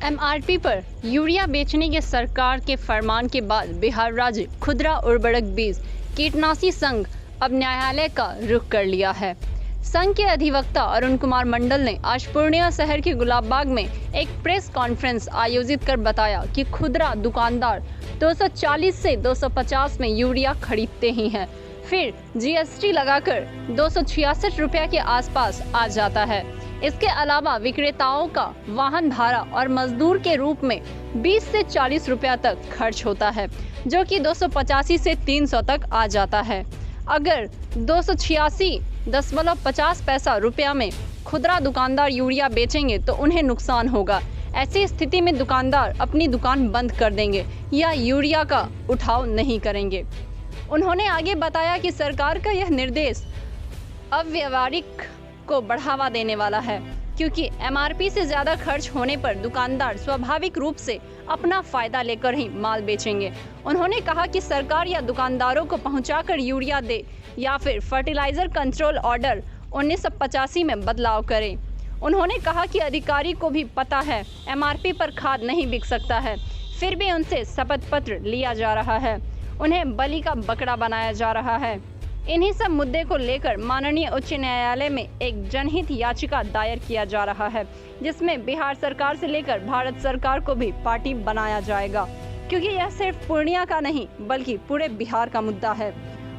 MRP पर urea बेचने के सरकार के फरमान के बाद बिहार राज्य खुदरा उर्वरक बीज कीटनाशी संघ अब न्यायालय का रुख कर लिया है। संघ के अधिवक्ता अरुण कुमार मंडल ने आज पूर्णिया शहर के गुलाबबाग में एक प्रेस कॉन्फ्रेंस आयोजित कर बताया कि खुदरा दुकानदार 240 से 250 में यूरिया खरीदते ही हैं, फिर जीएसटी लगाकर 266 रुपये के आसपास आ जाता है। इसके अलावा विक्रेताओं का वाहन भाड़ा और मजदूर के रूप में 20 से 40 रुपया तक खर्च होता है, जो कि 285 से 300 तक आ जाता है। अगर 286.50 रुपया में खुदरा दुकानदार यूरिया बेचेंगे तो उन्हें नुकसान होगा। ऐसी स्थिति में दुकानदार अपनी दुकान बंद कर देंगे या यूरिया का उठाव नहीं करेंगे। उन्होंने आगे बताया कि सरकार का यह निर्देश अव्यवहारिक को बढ़ावा देने वाला है, क्योंकि एमआरपी से ज़्यादा खर्च होने पर दुकानदार स्वाभाविक रूप से अपना फायदा लेकर ही माल बेचेंगे। उन्होंने कहा कि सरकार या दुकानदारों को पहुंचाकर यूरिया दे या फिर फर्टिलाइजर कंट्रोल ऑर्डर 1985 में बदलाव करे। उन्होंने कहा कि अधिकारी को भी पता है एमआरपी पर खाद नहीं बिक सकता है, फिर भी उनसे शपथ पत्र लिया जा रहा है, उन्हें बलि का बकरा बनाया जा रहा है। इन्हीं सब मुद्दे को लेकर माननीय उच्च न्यायालय में एक जनहित याचिका दायर किया जा रहा है, जिसमें बिहार सरकार से लेकर भारत सरकार को भी पार्टी बनाया जाएगा, क्योंकि यह सिर्फ पूर्णिया का नहीं बल्कि पूरे बिहार का मुद्दा है।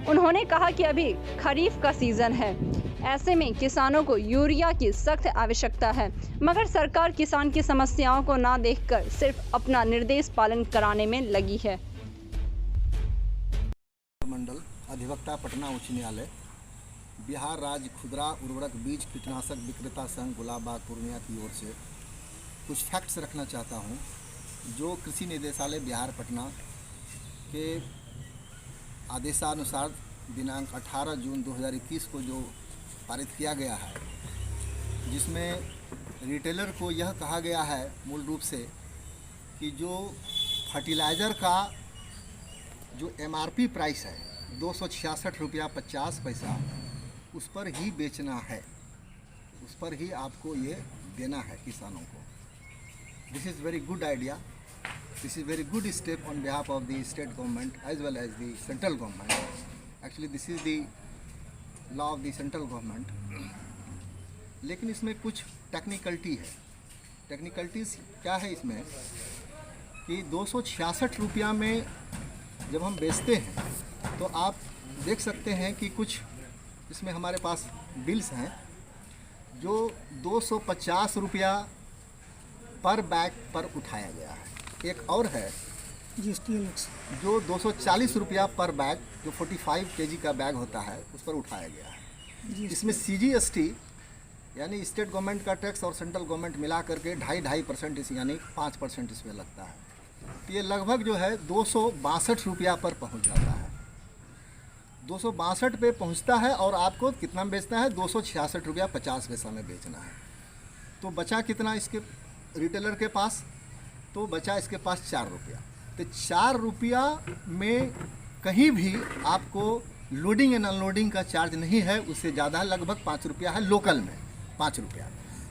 उन्होंने कहा कि अभी खरीफ का सीजन है, ऐसे में किसानों को यूरिया की सख्त आवश्यकता है, मगर सरकार किसान की समस्याओं को ना देखकर सिर्फ अपना निर्देश पालन कराने में लगी है। मंडल अधिवक्ता पटना उच्च न्यायालय, बिहार राज्य खुदरा उर्वरक बीज कीटनाशक विक्रेता संघ गुलाबबाग पूर्णिया की ओर से कुछ फैक्ट्स रखना चाहता हूं, जो कृषि निदेशालय बिहार पटना के आदेशानुसार दिनांक 18 जून 2021 को जो पारित किया गया है, जिसमें रिटेलर को यह कहा गया है मूल रूप से कि जो फर्टिलाइज़र का जो एमआरपी प्राइस है 266 रुपया 50 पैसा, उस पर ही बेचना है, उस पर ही आपको ये देना है किसानों को। This is very good idea, this is very good step on behalf of the state government as well as the central government. Actually this is the law of the central government. लेकिन इसमें कुछ technicality है। Technicalities क्या है इसमें कि 266 रुपया में जब हम बेचते हैं तो आप देख सकते हैं कि कुछ इसमें हमारे पास बिल्स हैं जो 250 रुपया पर बैग पर उठाया गया है। एक और है जो 240 रुपया पर बैग, जो 45 केजी का बैग होता है, उस पर उठाया गया है। इसमें CGST यानी स्टेट गवर्नमेंट का टैक्स और सेंट्रल गवर्नमेंट मिला करके 2.5% यानी 5% इसमें लगता है। तो ये लगभग जो है 262 रुपया पर पहुंच जाता है। 262 पे पहुंचता है और आपको कितना में बेचना है? 266 रुपया 50 पैसा में बेचना है। तो बचा कितना इसके रिटेलर के पास? तो बचा इसके पास 4 रुपया। तो 4 रुपया में कहीं भी आपको लोडिंग एंड अनलोडिंग का चार्ज नहीं है, उससे ज़्यादा लगभग 5 रुपया है, लोकल में 5 रुपया।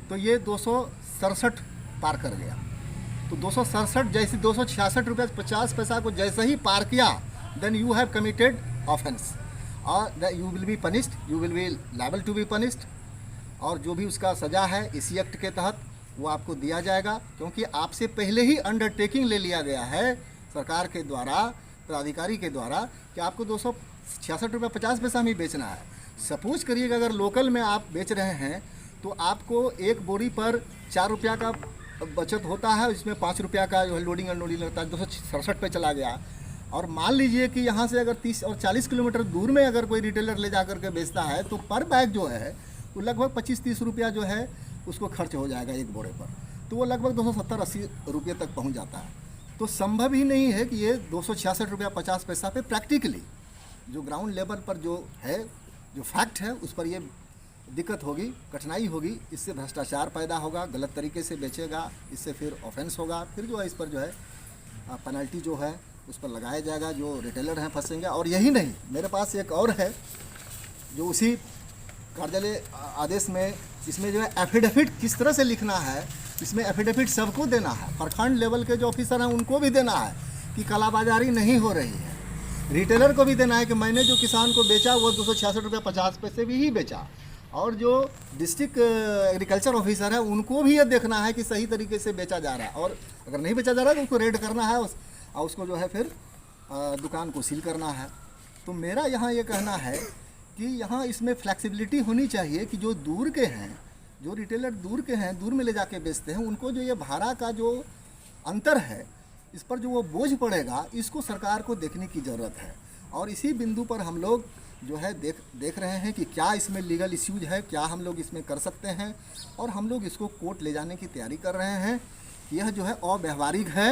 तो ये 267 पार कर गया। तो 267 जैसे 266 रुपया 50 पैसा को जैसे ही पार किया, then you have committed offence और you will be punished, you will be liable to be punished. और जो भी उसका सज़ा है इसी एक्ट के तहत वो आपको दिया जाएगा, क्योंकि आपसे पहले ही अंडरटेकिंग ले लिया गया है सरकार के द्वारा, प्राधिकारी के द्वारा, कि आपको 266 रुपया 50 पैसा में बेचना है। सपोज करिएगा अगर लोकल में आप बेच रहे हैं तो आपको एक बोरी पर 4 रुपया का बचत होता है, इसमें 5 रुपया का जो है लोडिंग अनलोडिंग लगता है, 267 पे चला गया। और मान लीजिए कि यहाँ से अगर 30 और 40 किलोमीटर दूर में अगर कोई रिटेलर ले जा करके बेचता है तो पर बैग जो है वो लगभग 25-30 रुपया जो है उसको खर्च हो जाएगा एक बोरे पर। तो वो लगभग 270-80 रुपये तक पहुँच जाता है। तो संभव ही नहीं है कि ये 266 रुपया 50 पैसा पे प्रैक्टिकली जो ग्राउंड लेवल पर जो है, जो फैक्ट है, उस पर ये दिक्कत होगी, कठिनाई होगी। इससे भ्रष्टाचार पैदा होगा, गलत तरीके से बेचेगा, इससे फिर ऑफेंस होगा, फिर जो है इस पर जो है पेनल्टी जो है उस पर लगाया जाएगा, जो रिटेलर हैं फंसेंगे। और यही नहीं, मेरे पास एक और है जो उसी कार्यालय आदेश में, इसमें जो है एफिडेविट किस तरह से लिखना है इसमें एफिडेविट सबको देना है, प्रखंड लेवल के जो ऑफिसर हैं उनको भी देना है कि कालाबाजारी नहीं हो रही है। रिटेलर को भी देना है कि मैंने जो किसान को बेचा वो 266 रुपये 50 पैसे भी ही बेचा। और जो डिस्ट्रिक्ट एग्रीकल्चर ऑफिसर है उनको भी ये देखना है कि सही तरीके से बेचा जा रहा है, और अगर नहीं बेचा जा रहा है तो उसको रेड करना है और उसको जो है फिर दुकान को सील करना है। तो मेरा यहाँ ये कहना है कि यहाँ इसमें फ्लेक्सिबिलिटी होनी चाहिए कि जो दूर के हैं, जो रिटेलर दूर के हैं, दूर में ले जाके बेचते हैं, उनको जो ये भाड़ा का जो अंतर है इस पर जो वो बोझ पड़ेगा, इसको सरकार को देखने की ज़रूरत है। और इसी बिंदु पर हम लोग जो है देख रहे हैं कि क्या इसमें लीगल इश्यूज है, क्या हम लोग इसमें कर सकते हैं, और हम लोग इसको कोर्ट ले जाने की तैयारी कर रहे हैं। यह जो है अव्यावहारिक है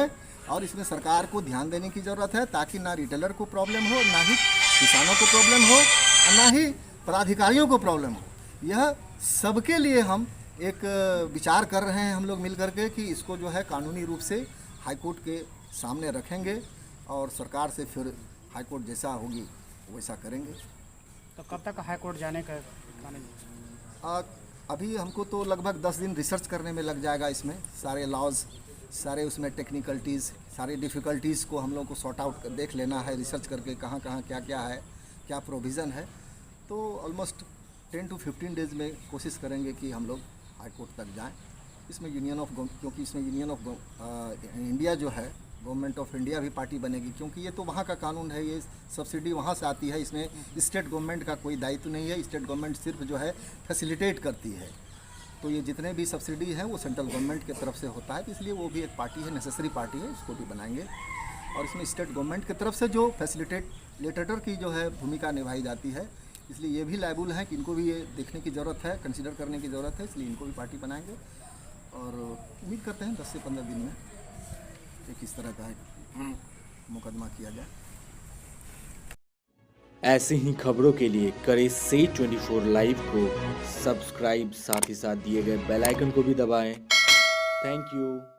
और इसमें सरकार को ध्यान देने की ज़रूरत है, ताकि ना रिटेलर को प्रॉब्लम हो, ना ही किसानों को प्रॉब्लम हो, और ना ही प्राधिकारियों को प्रॉब्लम हो। यह सबके लिए हम एक विचार कर रहे हैं हम लोग मिल करके कि इसको जो है कानूनी रूप से हाईकोर्ट के सामने रखेंगे और सरकार से फिर हाईकोर्ट जैसा होगी वैसा करेंगे। तो कब तक हाईकोर्ट जाने का अभी हमको तो लगभग 10 दिन रिसर्च करने में लग जाएगा। इसमें सारे लॉज, सारे उसमें टेक्निकलिटीज़, सारी डिफ़िकल्टीज़ को हम लोग को सॉर्ट आउट देख लेना है, रिसर्च करके कहाँ कहाँ क्या क्या है, क्या प्रोविज़न है। तो ऑलमोस्ट 10 to 15 डेज़ में कोशिश करेंगे कि हम लोग हाई कोर्ट तक जाएं। इसमें क्योंकि इसमें यूनियन ऑफ इंडिया जो है, गवर्नमेंट ऑफ इंडिया भी पार्टी बनेगी, क्योंकि ये तो वहाँ का कानून है, ये सब्सिडी वहाँ से आती है, इसमें स्टेट गवर्नमेंट का कोई दायित्व नहीं है। स्टेट गवर्नमेंट सिर्फ जो है फैसिलिटेट करती है। तो ये जितने भी सब्सिडी है वो सेंट्रल गवर्नमेंट की तरफ से होता है, तो इसलिए वो भी एक पार्टी है, नेसेसरी पार्टी है, इसको भी बनाएंगे। और इसमें स्टेट गवर्नमेंट की तरफ से जो फैसिलिटेटर की जो है भूमिका निभाई जाती है, इसलिए ये भी लायबल है कि इनको भी ये देखने की ज़रूरत है, कंसीडर करने की ज़रूरत है, इसलिए इनको भी पार्टी बनाएंगे। और उम्मीद करते हैं 10 से 15 दिन में एक इस तरह का मुकदमा किया जाए। ऐसे ही खबरों के लिए करें से 24 लाइव को सब्सक्राइब, साथ ही साथ दिए गए बेल आइकन को भी दबाएं। Thank you.